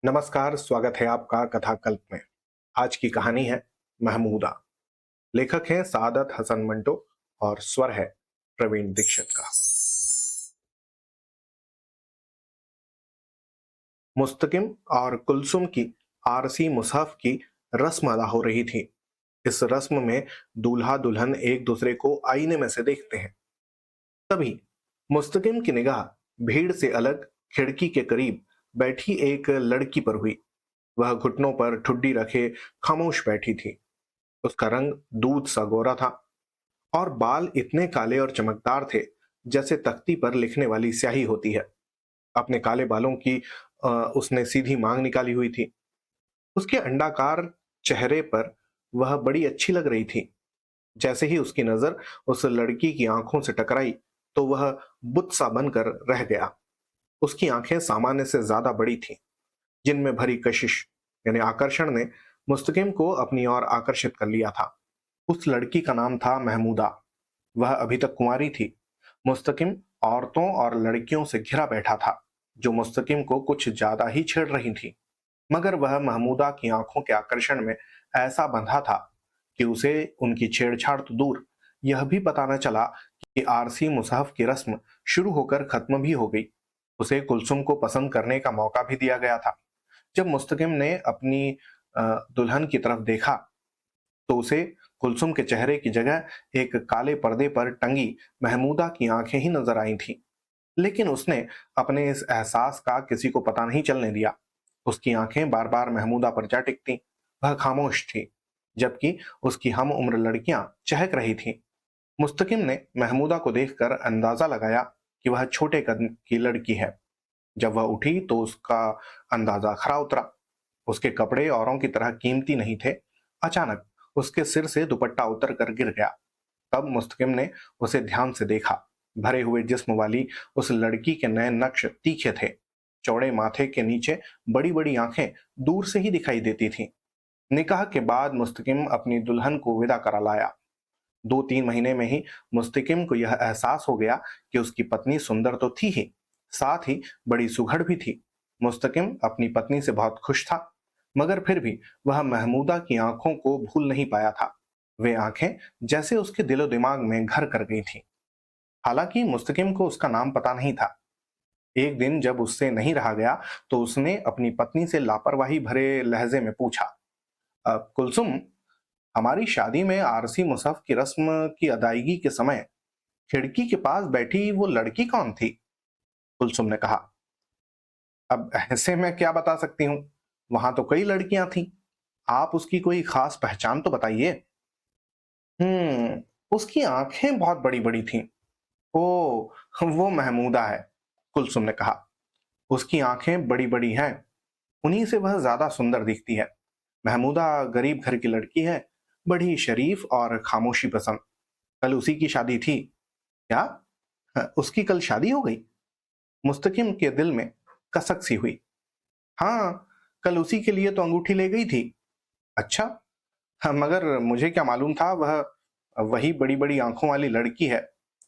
नमस्कार, स्वागत है आपका कथाकल्प में। आज की कहानी है महमूदा। लेखक हैं सादत हसन मंटो और स्वर है प्रवीण दीक्षित का। मुस्तकिम और कुलसुम की आरसी मुसहफ की रस्म अदा हो रही थी। इस रस्म में दूल्हा दुल्हन एक दूसरे को आईने में से देखते हैं। तभी मुस्तकिम की निगाह भीड़ से अलग खिड़की के करीब बैठी एक लड़की पर हुई। वह घुटनों पर ठुड्डी रखे खामोश बैठी थी। उसका रंग दूध सा गोरा था और बाल इतने काले और चमकदार थे जैसे तख्ती पर लिखने वाली स्याही होती है। अपने काले बालों की उसने सीधी मांग निकाली हुई थी। उसके अंडाकार चेहरे पर वह बड़ी अच्छी लग रही थी। जैसे ही उसकी नजर उस लड़की की आंखों से टकराई तो वह बुत सा बनकर रह गया। उसकी आंखें सामान्य से ज्यादा बड़ी थीं, जिनमें भरी कशिश यानी आकर्षण ने मुस्तकिम को अपनी ओर आकर्षित कर लिया था। उस लड़की का नाम था महमूदा। वह अभी तक कुंवारी थी। मुस्तकिम औरतों और लड़कियों से घिरा बैठा था जो मुस्तकिम को कुछ ज्यादा ही छेड़ रही थी। मगर वह महमूदा की आंखों के आकर्षण में ऐसा बंधा था कि उसे उनकी छेड़छाड़ तो दूर, यह भी पता न चला कि आरसी मुसहफ की रस्म शुरू होकर खत्म भी हो गई। उसे कुलसुम को पसंद करने का मौका भी दिया गया था। जब मुस्तकिम ने अपनी दुल्हन की तरफ देखा तो उसे कुलसुम के चेहरे की जगह एक काले पर्दे पर टंगी महमूदा की आंखें ही नजर आई थीं। लेकिन उसने अपने इस एहसास का किसी को पता नहीं चलने दिया। उसकी आंखें बार बार महमूदा पर जा टिकती। वह खामोश थी, जबकि उसकी हम उम्र लड़कियां चहक रही थीं। मुस्तकिम ने महमूदा को देखकर अंदाजा लगाया कि वह छोटे कद की लड़की है। जब वह उठी तो उसका अंदाजा खरा उतरा। उसके कपड़े औरों की तरह कीमती नहीं थे। अचानक उसके सिर से दुपट्टा उतर कर गिर गया। तब मुस्तकिम ने उसे ध्यान से देखा। भरे हुए जिस्म वाली उस लड़की के नए नक्श तीखे थे। चौड़े माथे के नीचे बड़ी बड़ी आंखें दूर से ही दिखाई देती थीं। निकाह के बाद मुस्तकिम अपनी दुल्हन को विदा करा लाया। 2-3 महीने में ही मुस्तकिम को यह एहसास हो गया कि उसकी पत्नी सुंदर तो थी ही, साथ ही बड़ी सुघड़ भी थी। मुस्तकिम अपनी पत्नी से बहुत खुश था, मगर फिर भी वह महमूदा की आंखों को भूल नहीं पाया था। वे आंखें जैसे उसके दिलो दिमाग में घर कर गई थीं। हालांकि मुस्तकिम को उसका नाम पता नहीं था। एक दिन जब उससे नहीं रहा गया तो उसने अपनी पत्नी से लापरवाही भरे लहजे में पूछा, कुलसुम, हमारी शादी में आरसी मुसहफ की रस्म की अदायगी के समय खिड़की के पास बैठी वो लड़की कौन थी? कुलसुम ने कहा, अब ऐसे में क्या बता सकती हूँ, वहां तो कई लड़कियां थीं। आप उसकी कोई खास पहचान तो बताइए। उसकी आंखें बहुत बड़ी बड़ी थीं। ओ, वो महमूदा है, कुलसुम ने कहा। उसकी आंखें बड़ी बड़ी हैं, उन्हीं से वह ज्यादा सुंदर दिखती है। महमूदा गरीब घर की लड़की है, बड़ी शरीफ और खामोशी पसंद। कल उसी की शादी थी। क्या? उसकी कल शादी हो गई? मुस्तकिम के दिल में कसक सी हुई। हाँ, कल उसी के लिए तो अंगूठी ले गई थी। अच्छा। हाँ, मगर मुझे क्या मालूम था वह वही बड़ी बड़ी आंखों वाली लड़की है।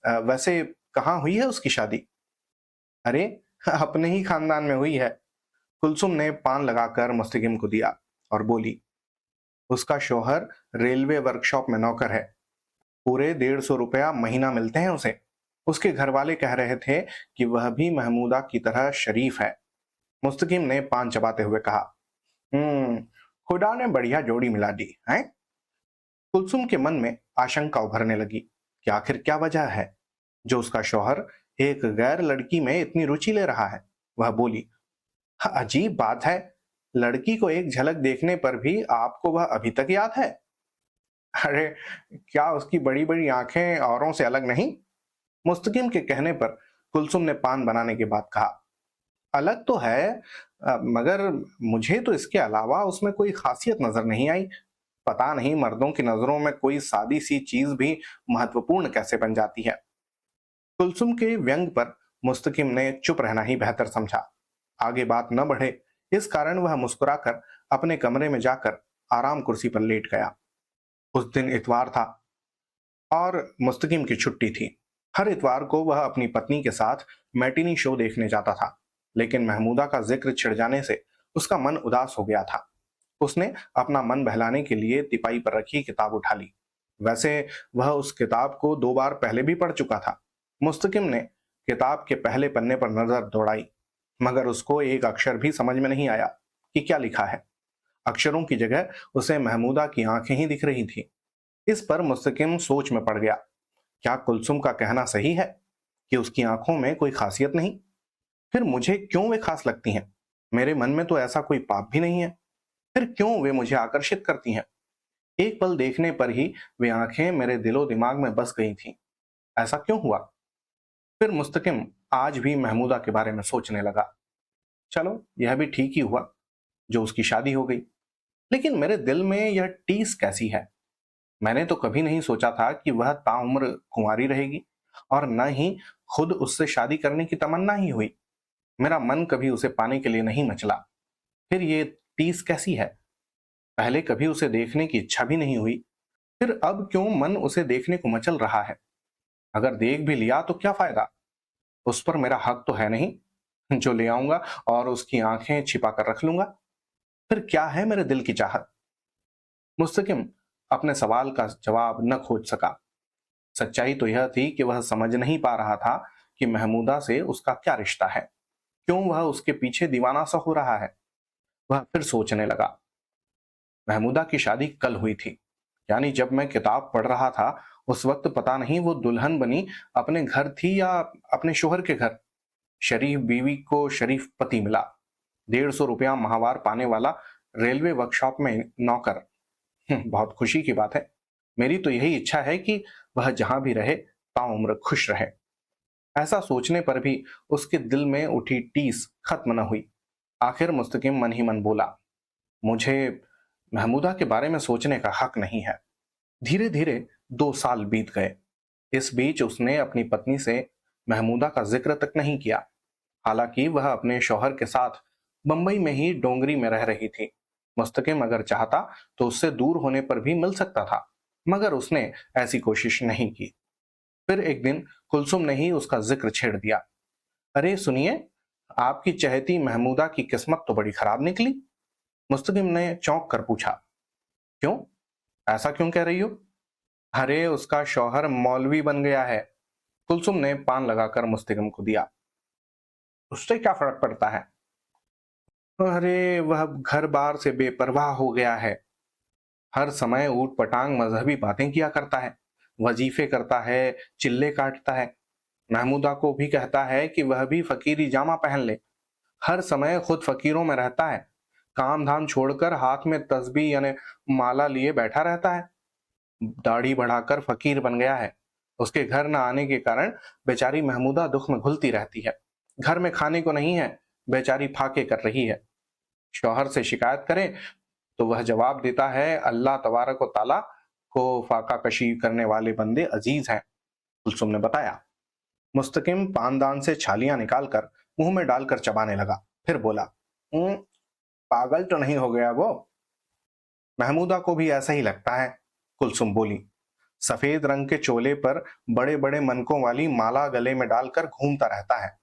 वैसे कहाँ हुई है उसकी शादी? अरे, अपने ही खानदान में हुई है। कुलसुम ने पान लगाकर मुस्तकिम को दिया और बोली, उसका शौहर रेलवे वर्कशॉप में नौकर है। पूरे 150 रुपया महीना मिलते हैं उसे। उसके घर वाले कह रहे थे कि वह भी महमूदा की तरह शरीफ है। मुस्तकिम ने पान चबाते हुए कहा, हम्म, खुदा ने बढ़िया जोड़ी मिला दी है। कुलसुम के मन में आशंका उभरने लगी कि आखिर क्या वजह है जो उसका शौहर एक गैर लड़की में इतनी रुचि ले रहा है। वह बोली, "हाँ, अजीब बात है, लड़की को एक झलक देखने पर भी आपको वह अभी तक याद है। अरे, क्या उसकी बड़ी बड़ी आंखें औरों से अलग नहीं? मुस्तकिम के कहने पर कुलसुम ने पान बनाने के बाद कहा, अलग तो है, मगर मुझे तो इसके अलावा उसमें कोई खासियत नजर नहीं आई। पता नहीं मर्दों की नजरों में कोई सादी सी चीज भी महत्वपूर्ण कैसे बन जाती है। कुलसुम के व्यंग पर मुस्तकिम ने चुप रहना ही बेहतर समझा। आगे बात न बढ़े, इस कारण वह मुस्कुराकर अपने कमरे में जाकर आराम कुर्सी पर लेट गया। उस दिन इतवार था और मुस्तकिम की छुट्टी थी। हर इतवार को वह अपनी पत्नी के साथ मैटिनी शो देखने जाता था। लेकिन महमूदा का जिक्र छिड़ जाने से उसका मन उदास हो गया था। उसने अपना मन बहलाने के लिए तिपाई पर रखी किताब उठा ली। वैसे वह उस किताब को 2 बार पहले भी पढ़ चुका था। मुस्तकिम ने किताब के पहले पन्ने पर नजर दौड़ाई, मगर उसको एक अक्षर भी समझ में नहीं आया कि क्या लिखा है। अक्षरों की जगह उसे महमूदा की आंखें ही दिख रही थी। इस पर मुस्तकिम सोच में पड़ गया। क्या कुलसुम का कहना सही है कि उसकी आंखों में कोई खासियत नहीं? फिर मुझे क्यों वे खास लगती हैं? मेरे मन में तो ऐसा कोई पाप भी नहीं है। फिर क्यों वे मुझे आकर्षित करती हैं? एक पल देखने पर ही वे आंखें मेरे दिलो दिमाग में बस गई थीं। ऐसा क्यों हुआ? फिर मुस्तकिम आज भी महमूदा के बारे में सोचने लगा। चलो, यह भी ठीक ही हुआ जो उसकी शादी हो गई। लेकिन मेरे दिल में यह टीस कैसी है? मैंने तो कभी नहीं सोचा था कि वह ताउम्र कुंवारी रहेगी, और न ही खुद उससे शादी करने की तमन्ना ही हुई। मेरा मन कभी उसे पाने के लिए नहीं मचला। फिर ये टीस कैसी है? पहले कभी उसे देखने की इच्छा भी नहीं हुई, फिर अब क्यों मन उसे देखने को मचल रहा है? अगर देख भी लिया तो क्या फायदा? उस पर मेरा हक तो है नहीं जो ले आऊंगा और उसकी आंखें छिपा कर रख लूंगा। फिर क्या है मेरे दिल की चाहत? मुस्तकिम अपने सवाल का जवाब न खोज सका। सच्चाई तो यह थी कि वह समझ नहीं पा रहा था कि महमूदा से उसका क्या रिश्ता है, क्यों वह उसके पीछे दीवाना सा हो रहा है। वह फिर सोचने लगा। महमूदा की शादी कल हुई थी, यानी जब मैं किताब पढ़ रहा था उस वक्त पता नहीं वो दुल्हन बनी अपने घर थी या अपने शोहर के घर। शरीफ बीवी को शरीफ पति मिला, 150 रुपया माहवार पाने वाला रेलवे वर्कशॉप में नौकर। बहुत खुशी की बात है। मेरी तो यही इच्छा है कि वह जहां भी रहे ताउम्र खुश रहे। ऐसा सोचने पर भी उसके दिल में उठी टीस खत्म न हुई। आखिर मुस्तकिम मन ही मन बोला, मुझे महमूदा के बारे में सोचने का हक नहीं है। धीरे धीरे 2 साल बीत गए। इस बीच उसने अपनी पत्नी से महमूदा का जिक्र तक नहीं किया। हालांकि वह अपने शौहर के साथ बंबई में ही डोंगरी में रह रही थी। मुस्तकिम अगर चाहता तो उससे दूर होने पर भी मिल सकता था, मगर उसने ऐसी कोशिश नहीं की। फिर एक दिन कुलसुम ने ही उसका जिक्र छेड़ दिया। अरे सुनिए, आपकी चहेती महमूदा की किस्मत तो बड़ी खराब निकली। मुस्तकिम ने चौंक कर पूछा, क्यों? ऐसा क्यों कह रही हो? अरे उसका शौहर मौलवी बन गया है। कुलसुम ने पान लगाकर मुस्तकिम को दिया। उससे क्या फर्क पड़ता है? अरे वह घर बार से बेपरवाह हो गया है। हर समय ऊट पटांग मजहबी बातें किया करता है, वजीफे करता है, चिल्ले काटता है। महमूदा को भी कहता है कि वह भी फकीरी जामा पहन ले। हर समय खुद फकीरों में रहता है, काम धाम छोड़कर हाथ में तस्बीह यानी माला लिए बैठा रहता है। दाढ़ी बढ़ाकर फकीर बन गया है। उसके घर न आने के कारण बेचारी महमूदा दुख में घुलती रहती है। घर में खाने को नहीं है, बेचारी फाके कर रही है। शौहर से शिकायत करें तो वह जवाब देता है, अल्लाह तबारक व ताला को फाका कशी करने वाले बंदे अजीज हैं। कुलसुम ने बताया। मुस्तकिम पानदान से छालियां निकालकर मुंह में डालकर चबाने लगा। फिर बोला, पागल तो नहीं हो गया वो? महमूदा को भी ऐसा ही लगता है, कुलसुम बोली। सफेद रंग के चोले पर बड़े बड़े मनकों वाली माला गले में डालकर घूमता रहता है।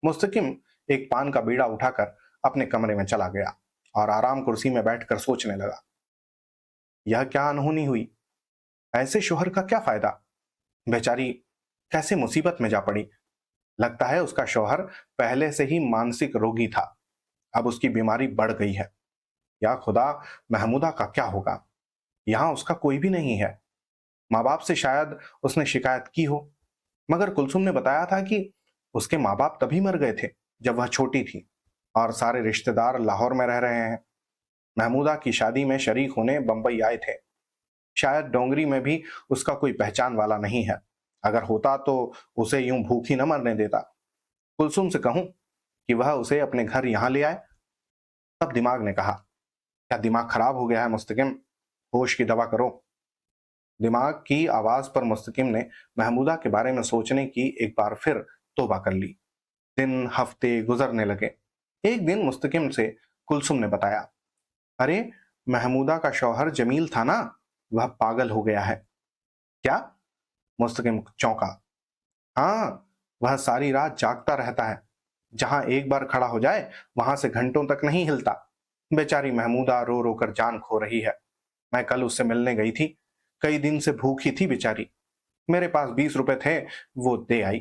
मुस्तकिम एक पान का बीड़ा उठाकर अपने कमरे में चला गया और आराम कुर्सी में बैठकर सोचने लगा। यह क्या अनहोनी हुई? ऐसे शोहर का क्या फायदा? बेचारी कैसे मुसीबत में जा पड़ी। लगता है उसका शौहर पहले से ही मानसिक रोगी था, अब उसकी बीमारी बढ़ गई है। या खुदा, महमूदा का क्या होगा? यहाँ उसका कोई भी नहीं है। माँ बाप से शायद उसने शिकायत की हो, मगर कुलसुम ने बताया था कि उसके माँ बाप तभी मर गए थे जब वह छोटी थी, और सारे रिश्तेदार लाहौर में रह रहे हैं। महमूदा की शादी में शरीक होने बंबई आए थे। शायद डोंगरी में भी उसका कोई पहचान वाला नहीं है। अगर होता तो उसे यूं भूखी न मरने देता। कुलसुम से कहूं कि वह उसे अपने घर यहां ले आए। तब दिमाग ने कहा, क्या दिमाग खराब हो गया है मुस्तकिम? होश की दवा करो। दिमाग की आवाज पर मुस्तकिम ने महमूदा के बारे में सोचने की एक बार फिर तौबा कर ली। दिन हफ्ते गुजरने लगे। एक दिन मुस्तकिम से कुलसुम ने बताया, अरे महमूदा का शौहर जमील था ना, वह पागल हो गया है। क्या? मुस्तकिम चौंका। हाँ, वह सारी रात जागता रहता है, जहां एक बार खड़ा हो जाए वहां से घंटों तक नहीं हिलता। बेचारी महमूदा रो रो कर जान खो रही है। मैं कल उससे मिलने गई थी, कई दिन से भूखी थी बेचारी। मेरे पास 20 रुपए थे, वो दे आई।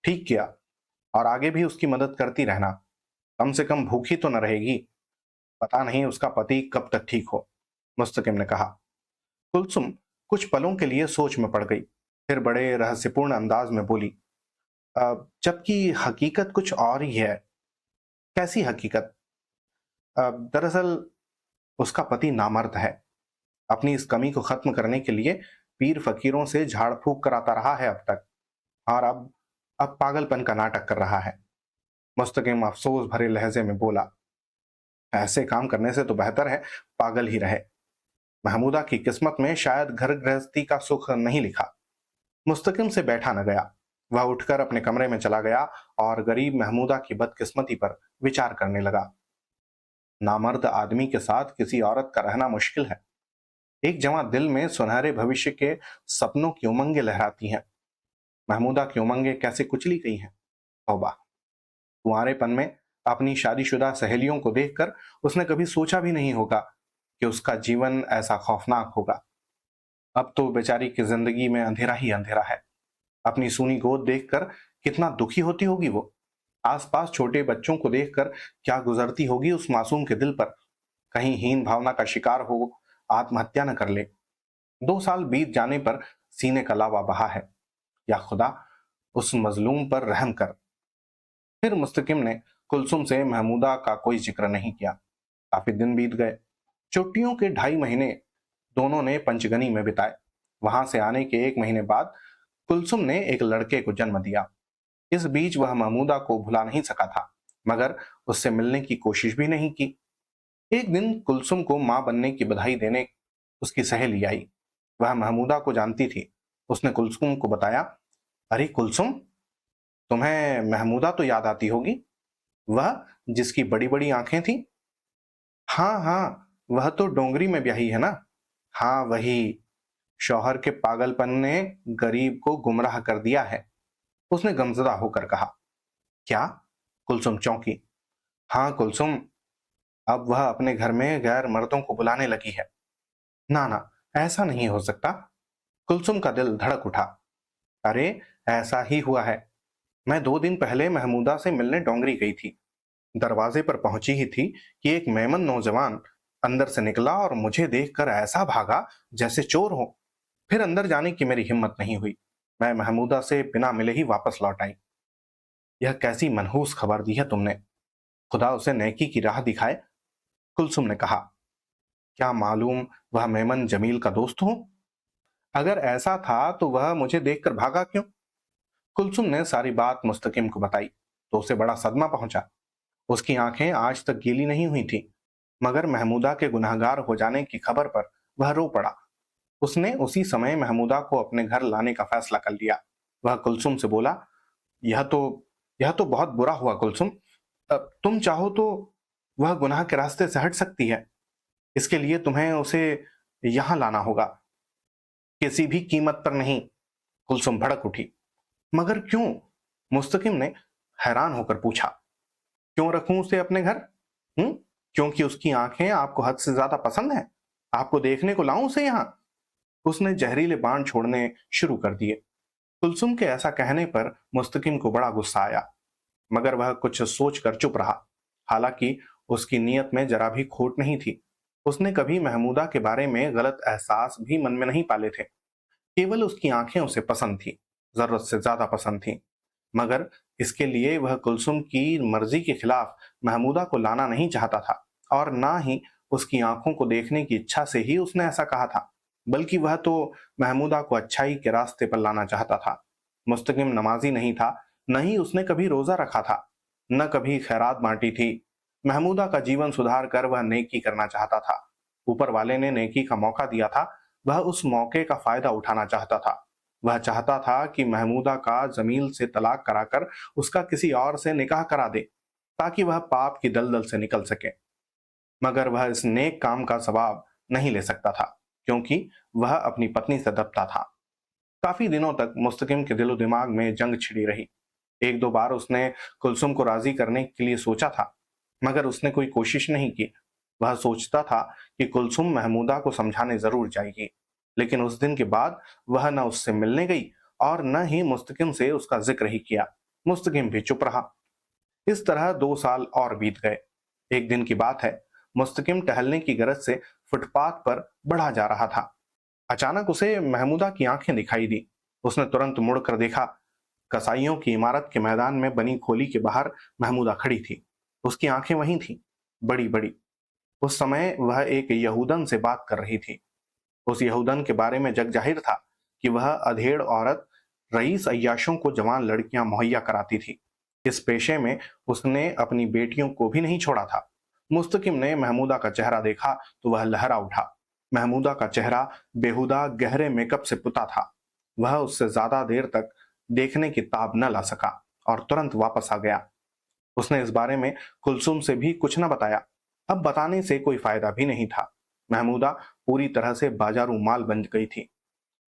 ठीक किया। और आगे भी उसकी मदद करती रहना, कम से कम भूखी तो न रहेगी। पता नहीं उसका पति कब तक ठीक हो, मुस्तकिम ने कहा। कुलसुम कुछ पलों के लिए सोच में पड़ गई, फिर बड़े रहस्यपूर्ण अंदाज में बोली, जबकि हकीकत कुछ और ही है। कैसी हकीकत? दरअसल उसका पति नामर्द है। अपनी इस कमी को खत्म करने के लिए पीर फकीरों से झाड़ फूक कराता रहा है अब तक, और अब पागलपन का नाटक कर रहा है। मुस्तकिम अफसोस भरे लहजे में बोला, ऐसे काम करने से तो बेहतर है पागल ही रहे। महमूदा की किस्मत में शायद घर गृहस्थी का सुख नहीं लिखा। मुस्तकिम से बैठा न गया। वह उठकर अपने कमरे में चला गया और गरीब महमूदा की बदकिस्मती पर विचार करने लगा। नामर्द आदमी के साथ किसी औरत का रहना मुश्किल है। एक जवां दिल में सुनहरे भविष्य के सपनों की उमंगें लहराती हैं। महमूदा की उमंगें कैसे कुचली गई हैं। तौबा! कुंवारेपन में अपनी शादीशुदा सहेलियों को देखकर उसने कभी सोचा भी नहीं होगा कि उसका जीवन ऐसा खौफनाक होगा। अब तो बेचारी की जिंदगी में अंधेरा ही अंधेरा है। अपनी सूनी गोद देखकर कितना दुखी होती होगी वो। आसपास छोटे बच्चों को देखकर क्या गुजरती होगी उस मासूम के दिल पर। कहीं हीन भावना का शिकार हो, आत्महत्या न कर ले। 2 साल बीत जाने पर सीने का लावा बहा है। या खुदा, उस मजलूम पर रहम कर। फिर मुस्तकिम ने कुलसुम से महमूदा का कोई जिक्र नहीं किया। काफी दिन बीत गए। छुट्टियों के 2.5 महीने दोनों ने पंचगनी में बिताए। वहां से आने के 1 महीने बाद कुलसुम ने एक लड़के को जन्म दिया। इस बीच वह महमूदा को भुला नहीं सका था, मगर उससे मिलने की कोशिश भी नहीं की। एक दिन कुलसुम को मां बनने की बधाई देने उसकी सहेली आई। वह महमूदा को जानती थी। उसने कुलसुम को बताया, अरे कुलसुम, तुम्हें महमूदा तो याद आती होगी, वह जिसकी बड़ी बड़ी आंखें थी। हाँ हाँ, वह तो डोंगरी में ब्याही है ना। हाँ वही। शौहर के पागलपन ने गरीब को गुमराह कर दिया है, उसने गमजदा होकर कहा। क्या? कुलसुम चौंकी। हाँ कुलसुम, अब वह अपने घर में गैर मर्दों को बुलाने लगी है। ना ना, ऐसा नहीं हो सकता। कुलसुम का दिल धड़क उठा। अरे ऐसा ही हुआ है। मैं 2 दिन पहले महमूदा से मिलने डोंगरी गई थी। दरवाजे पर पहुंची ही थी कि एक मेमन नौजवान अंदर से निकला और मुझे देखकर ऐसा भागा जैसे चोर हो। फिर अंदर जाने की मेरी हिम्मत नहीं हुई। मैं महमूदा से बिना मिले ही वापस लौट आई। यह कैसी मनहूस खबर दी है तुमने। खुदा उसे नेकी की राह दिखाए, कुलसुम ने कहा। क्या मालूम वह मेमन जमील का दोस्त हो। अगर ऐसा था तो वह मुझे देखकर भागा क्यों? कुलसुम ने सारी बात मुस्तकिम को बताई तो उसे बड़ा सदमा पहुंचा। उसकी आंखें आज तक गीली नहीं हुई थी, मगर महमूदा के गुनहगार हो जाने की खबर पर वह रो पड़ा। उसने उसी समय महमूदा को अपने घर लाने का फैसला कर लिया। वह कुलसुम से बोला, यह तो यह तो बहुत बुरा हुआ कुलसुम। तुम चाहो तो वह गुनाह के रास्ते से हट सकती है। इसके लिए तुम्हें उसे यहां लाना होगा, किसी भी कीमत पर नहीं। कुलसुम भड़क उठी। मगर क्यों? मुस्तकिम ने हैरान होकर पूछा। क्यों रखूं उसे अपने घर? हम्म? क्योंकि उसकी आंखें आपको हद से ज्यादा पसंद है। आपको देखने को लाऊं उसे यहां? उसने जहरीले बाण छोड़ने शुरू कर दिए। कुलसुम के ऐसा कहने पर मुस्तकिम को बड़ा गुस्सा आया, मगर वह कुछ सोच कर चुप रहा। हालांकि उसकी नीयत में जरा भी खोट नहीं थी। उसने कभी महमूदा के बारे में गलत एहसास भी मन में नहीं पाले थे। केवल उसकी आंखें उसे पसंद थी, जरूरत से ज्यादा पसंद थी। मगर इसके लिए वह कुलसुम की मर्जी के खिलाफ महमूदा को लाना नहीं चाहता था, और ना ही उसकी आंखों को देखने की इच्छा से ही उसने ऐसा कहा था, बल्कि वह तो महमूदा को अच्छाई के रास्ते पर लाना चाहता था। मुस्तकिम नमाजी नहीं था, न ही उसने कभी रोजा रखा था, न कभी खैरात बांटी थी। महमूदा का जीवन सुधार कर वह नेकी करना चाहता था। ऊपर वाले ने नेकी का मौका दिया था, वह उस मौके का फायदा उठाना चाहता था। वह चाहता था कि महमूदा का जमील से तलाक कराकर उसका किसी और से निकाह करा दे, ताकि वह पाप की दलदल से निकल सके। मगर वह इस नेक काम का सवाब नहीं ले सकता था, क्योंकि वह अपनी पत्नी से दबता था। काफी दिनों तक मुस्तकिम के दिलो दिमाग में जंग छिड़ी रही। एक दो बार उसने कुलसुम को राजी करने के लिए सोचा था, मगर उसने कोई कोशिश नहीं की। वह सोचता था कि कुलसुम महमूदा को समझाने जरूर जाएगी, लेकिन उस दिन के बाद वह न उससे मिलने गई और न ही मुस्तकिम से उसका जिक्र ही किया। मुस्तकिम भी चुप रहा। इस तरह 2 साल और बीत गए। एक दिन की बात है, मुस्तकिम टहलने की गरज से फुटपाथ पर बढ़ा जा रहा था। अचानक उसे महमूदा की आंखें दिखाई दी। उसने तुरंत मुड़कर देखा। कसाईयों की इमारत के मैदान में बनी खोली के बाहर महमूदा खड़ी थी। उसकी आंखें वहीं थीं, बड़ी बड़ी। उस समय वह एक यहूदन से बात कर रही थी। उस यहूदन के बारे में जग जाहिर था कि वह अधेड़ औरत रईस अय्याशों को जवान लड़कियां मुहैया कराती थी। इस पेशे में उसने अपनी बेटियों को भी नहीं छोड़ा था। मुस्तकिम ने महमूदा का चेहरा देखा तो वह लहरा उठा। महमूदा का चेहरा बेहुदा गहरे मेकअप से पुता था। वह उससे ज्यादा देर तक देखने की ताब न ला सका और तुरंत वापस आ गया। उसने इस बारे में कुलसुम से भी कुछ न बताया। अब बताने से कोई फायदा भी नहीं था। महमूदा पूरी तरह से बाजारू माल बन गई थी।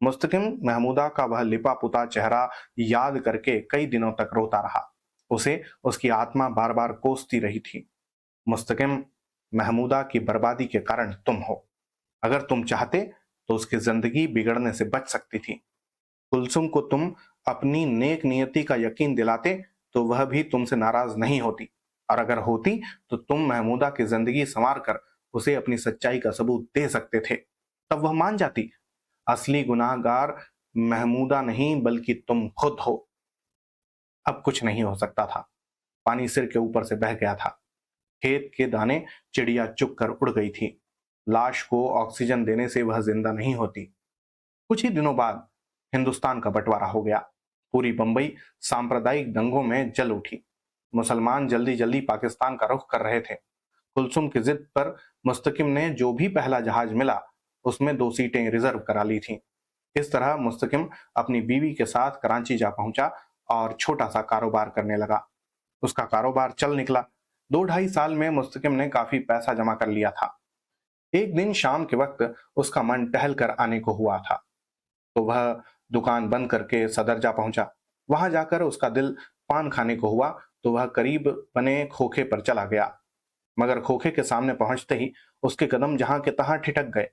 मुस्तकिम महमूदा का वह लिपा पुता चेहरा याद करके कई दिनों तक रोता रहा। उसे उसकी आत्मा बार बार कोसती रही थी। मुस्तकिम, महमूदा की बर्बादी के कारण तुम हो। अगर तुम चाहते तो उसकी जिंदगी बिगड़ने से बच सकती थी। कुलसुम को तुम अपनी नेक नियति का यकीन दिलाते तो वह भी तुमसे नाराज नहीं होती, और अगर होती तो तुम महमूदा की जिंदगी संवार कर उसे अपनी सच्चाई का सबूत दे सकते थे। तब वह मान जाती। असली गुनाहगार महमूदा नहीं बल्कि तुम खुद हो। अब कुछ नहीं हो सकता था। पानी सिर के ऊपर से बह गया था। खेत के दाने चिड़िया चुग कर उड़ गई थी। लाश को ऑक्सीजन देने से वह जिंदा नहीं होती। कुछ ही दिनों बाद हिंदुस्तान का बंटवारा हो गया। पूरी बंबई सांप्रदायिक दंगों में जल उठी। मुसलमान जल्दी जल्दी पाकिस्तान का रुख कर रहे थे। कुलसुम की जिद पर मुस्तकिम ने जो भी पहला जहाज मिला उसमें 2 सीटें रिजर्व करा ली थीं। इस तरह मुस्तकिम अपनी बीवी के साथ कराची जा पहुंचा और छोटा सा कारोबार करने लगा। उसका कारोबार चल निकला। 2 ढाई साल में मुस्तकिम ने काफी पैसा जमा कर लिया था। एक दिन शाम के वक्त उसका मन टहल कर आने को हुआ था, तो वह दुकान बंद करके सदर जा पहुंचा। वहां जाकर उसका दिल पान खाने को हुआ तो वह करीब बने खोखे पर चला गया, मगर खोखे के सामने पहुंचते ही उसके कदम जहां के तहां ठिठक गए।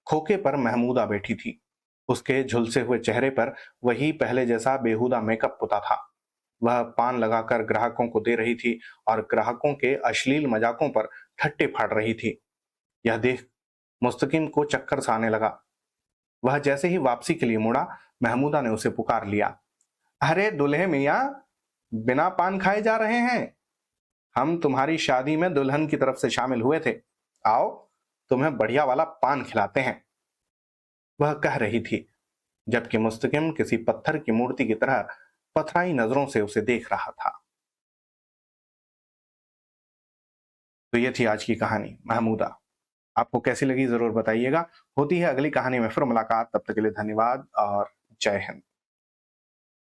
खोखे पर महमूदा बैठी थी। उसके झुलसे हुए चेहरे पर वही पहले जैसा बेहुदा मेकअप पुता था। वह पान लगाकर ग्राहकों को दे रही थी और ग्राहकों के अश्लील मजाकों पर ठट्टे फाड़ रही थी। यह देख मुस्तकिम को चक्कर सा आने लगा। वह जैसे ही वापसी के लिए मुड़ा, महमूदा ने उसे पुकार लिया। अरे दुल्हे मियाँ, बिना पान खाए जा रहे हैं? हम तुम्हारी शादी में दुल्हन की तरफ से शामिल हुए थे। आओ, तुम्हें बढ़िया वाला पान खिलाते हैं। वह कह रही थी, जबकि मुस्तकिम किसी पत्थर की मूर्ति की तरह पथराई नजरों से उसे देख रहा था। तो ये थी आज की कहानी महमूदा। आपको कैसी लगी जरूर बताइएगा। होती है अगली कहानी में फिर मुलाकात। तब तक के लिए धन्यवाद और जय हिंद।